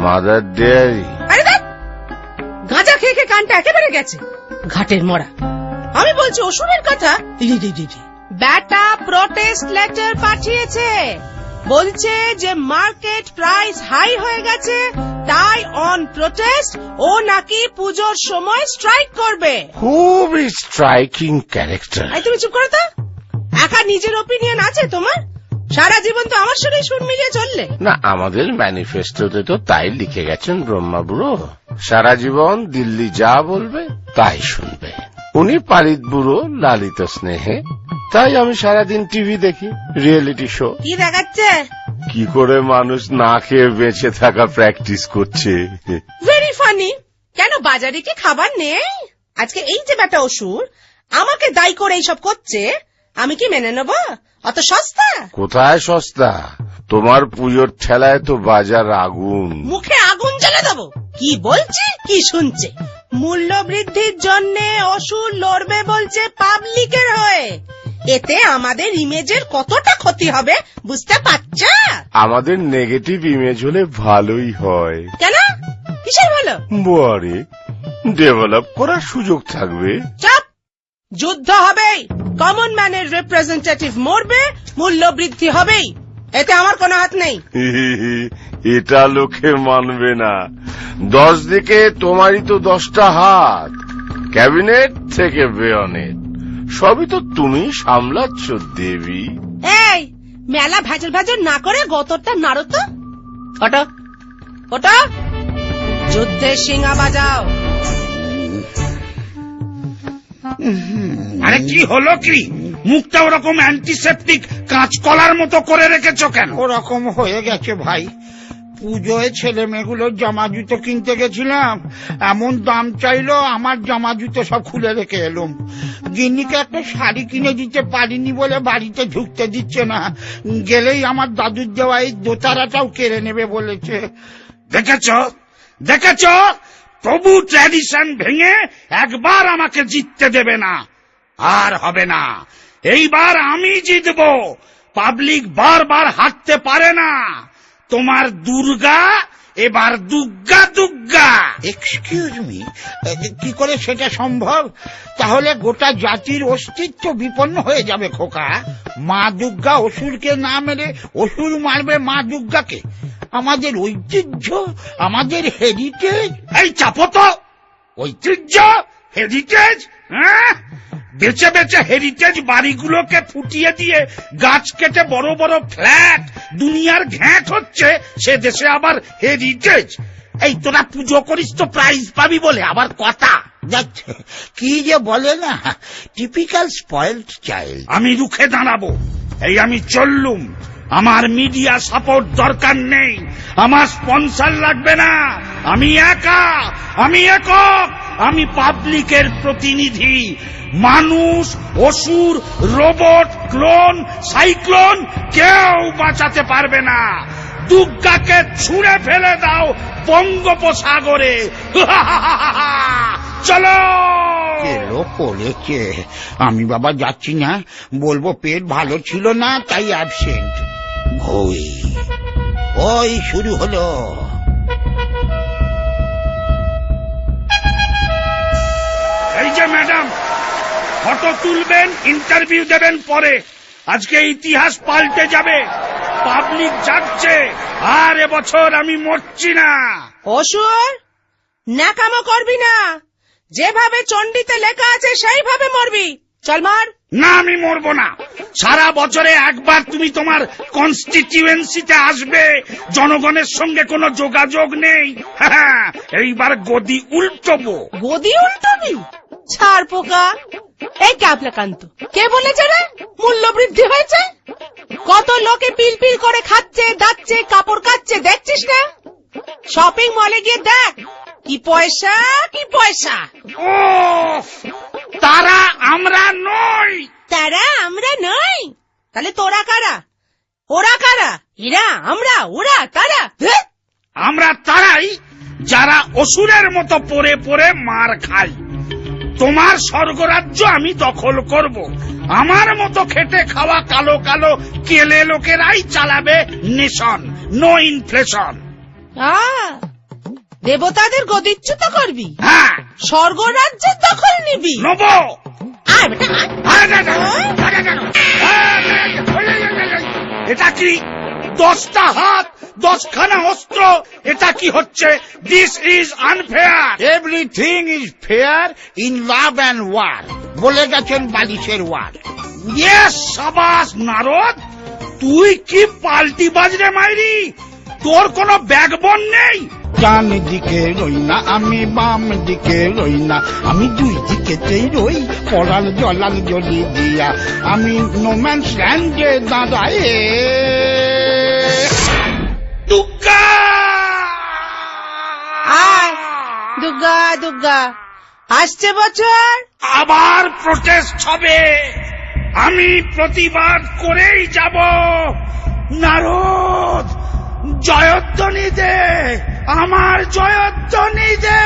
Mother dairy. আরে গাঁজা খেয়ে খেয়ে কানটা একেবারে গেছে ঘাটের মরা। আমি বলছি অসুরের কথা। ব্যাটা প্রোটেস্ট লেটার পাঠিয়েছে, বলছে যে মার্কেট প্রাইস হাই হয়ে গেছে, তাই অন প্রোটেস্ট ও নাকি পুজোর সময় স্ট্রাইক করবে। খুবই স্ট্রাইকিং ক্যারেক্টার। তুমি চুপ করো তো। একা নিজের ওপিনিয়ন আছে তোমার? সারা জীবন তো আমার সঙ্গে সুর মিলিয়ে চললে না। আমাদের ম্যানিফেস্টোতে তো তাই লিখে গেছেন ব্রহ্মা বুড়ো, সারা জীবন দিল্লি যা বলবে তাই শুনবে। উনি পালিত বুড়ো, লালিত স্নেহে, তাই আমি সারাদিন টিভি দেখি, রিয়েলিটি শো। কি দেখাচ্ছে? কি করে মানুষ না খেয়ে বেঁচে থাকা প্র্যাকটিস করছে। Very funny. কেন বাজারে কি খাবার নেই? আজকে এই যে বেটা অসুর আমাকে দায়ী করে এইসব করছে, আমি কি মেনে নেব? অত সস্তা? কোথায় সস্তা? তোমার পুজোর ঠেলায় তো বাজার আগুন। মুখে আগুন জ্বালে দেবো? কি বলছে, কি শুনছে? মূল্য বৃদ্ধির জন্য অসুর লড়বে বলছে পাবলিকের হয়ে। এতে আমাদের ইমেজের কতটা ক্ষতি হবে বুঝতে পারছ? আমাদের নেগেটিভ ইমেজ হলে ভালোই হয়। কেন? কিসের ভালো? বারে ডেভেলপ করার সুযোগ থাকবে। চাপ। যুদ্ধ হবেই, কমন ম্যানের রিপ্রেজেন্টেটিভ মরবে, মূল্য বৃদ্ধি হবেই, এতে আমার কোনো হাত নেই। এটা লোকে মানবে না। 10 দিকে তোমারই তো 10টা হাত, ক্যাবিনেট থেকে বেয়নেট, সবই তো তুমি সামলাচ্ছ দেবী। এই মেলা ভেজল ভেজল না করে গতরটা নাড়ো তো। ওটা ওটা যুদ্ধের শিঙা বাজাও। আরে কি হলো কি? মুখটা ওরকম অ্যান্টিসেপটিক কাঁচকলার মতো করে রেখেছ কেন? ওরকম হয়ে গেছে ভাই। পুজোয় ছেলে মেয়েগুলোর জামা জুতো কিনতে গেছিলাম, এমন দাম চাইলো, আমার জামা জুতো সব খুলে রেখে এলুম। গিন্নিকে একটা শাড়ি কিনে দিতে পারিনি বলে বাড়িতে ঢুকতে দিচ্ছে না, গেলেই আমার দাদুর দেওয়া এই দোতারাটাও কেড়ে নেবে বলেছে। দেখেছ দেখেছ, তবু ট্র্যাডিশন ভেঙে একবার আমাকে জিততে দেবে না। আর হবে না, এইবার আমি জিতবো। পাবলিক বারবার হাঁটতে পারে না। তোমার দুর্গা এবার দুগ্গা দুগ্গা। এক্সকিউজ মি, কি করে সেটা সম্ভব? তাহলে গোটা জাতির অস্তিত্ব বিপন্ন হয়ে যাবে খোকা। মা দুর্গা অসুরকে না মেরে অসুর মারবে মা দুর্গাকে। আমাদের ঐতিহ্য, আমাদের হেরিটেজ। এই চাপো তো। ঐতিহ্য, হেরিটেজ? হ্যাঁ, বেঁচে বেঁচে হেরিটেজ বাড়িগুলোকে ফুটিয়ে দিয়ে গাছ কেটে বড় বড় ফ্ল্যাট দুনিয়ার ঘ্যাঁট হচ্ছে, সে দেশে আবার হেরিটেজ? এই তোরা পুজো করিস তো প্রাইজ পাবি বলে আবার কথা। কি যে বলে না, টিপিক্যাল স্পয়েলড চাইল্ড। আমি রুখে দাঁড়াবো। এই আমি চললুম। আমার মিডিয়া সাপোর্ট দরকার নেই, আমার স্পন্সর লাগবে না। আমি একা, আমি একক, আমি পাবলিকের প্রতিনিধি। মানুষ, অসুর, রোবট, ক্লোন, সাইক্লোন কেউ বাঁচাতে পারবে না। দুর্গাকে ছুঁড়ে ফেলে দাও বঙ্গোপসাগরে। চলো। বলেছে আমি বাবা যাচ্ছি না, বলবো পেট ভালো ছিল না তাই অ্যাবসেন্ট। ওই ওই শুরু হলো। এই যে ম্যাডাম, ফটো তুলবেন, ইন্টারভিউ দেবেন পরে। আজকে ইতিহাস পাল্টে যাবে। পাবলিক যাচ্ছে, আর এবছর আমি মরছি না। অসুর ন্যাকামো করবি না, যেভাবে চণ্ডীতে লেখা আছে সেইভাবে মরবি। চল মার। না, আমি মরবো না। সারা বছরে একবার তুমি তোমার কনস্টিটিউয়েন্সিতে আসবে, জনগণের সঙ্গে কোনো যোগাযোগ নেই। হ্যাঁ, এইবার গদি উল্টবো। গদি উল্টাবি? ছাড় পোকা। এই ক্যাবলাকান্ত, কে বলেছে রে মূল্য বৃদ্ধি হয়েছে? কত লোকে পিল পিল করে খাচ্ছে, দাচ্ছে, কাপড় কাচ্ছে, দেখছিস না? শপিং মলে গিয়ে দেখ কি পয়সা, কি পয়সা। ও, তারা আমরা নই। তারা আমরা নই? তাহলে তোরা কারা? ওরা কারা? এরা, আমরা, ওরা, তারা? আমরা তারাই যারা অসুরের মতো পড়ে পড়ে মার খাই। তোমার স্বর্গরাজ্য আমি দখল করব। আমার মতো খেটে খাওয়া কালো কালো কেলে লোকেরাই চালাবে নেশন। No inflation. দেবতাদের গদিচ্যুত করবি, হ্যাঁ স্বর্গরাজ্যের দখল নিবি। নেব। আয় বেটা, আয়। এটা কি 10টা হাত 10খানা অস্ত্র? এটা কি হচ্ছে? This is unfair. Everything is fair in love and war, বলে গেছেন বালিশের ওয়ার। ইয়েস, সাবাস নারদ, তুই কি পাল্টি বাজরে মাইরি? তোর কোনো ব্যাকবোন নেই। ডান দিকে রই না আমি, বাম দিকে রই না আমি, দুই দিকেতেই রই পড়াল জলাল জলি দিয়া, আমি নোম্যান্স ল্যান্ডে দাঁড়ায়। দুর্গা! আয় দুর্গা, দুর্গা আসছে বছর। আবার প্রটেস্ট হবে, আমি প্রতিবাদ করেই যাব। নারদ, জয়ধ্বনি দে, আমার জয়ধ্বনি দে।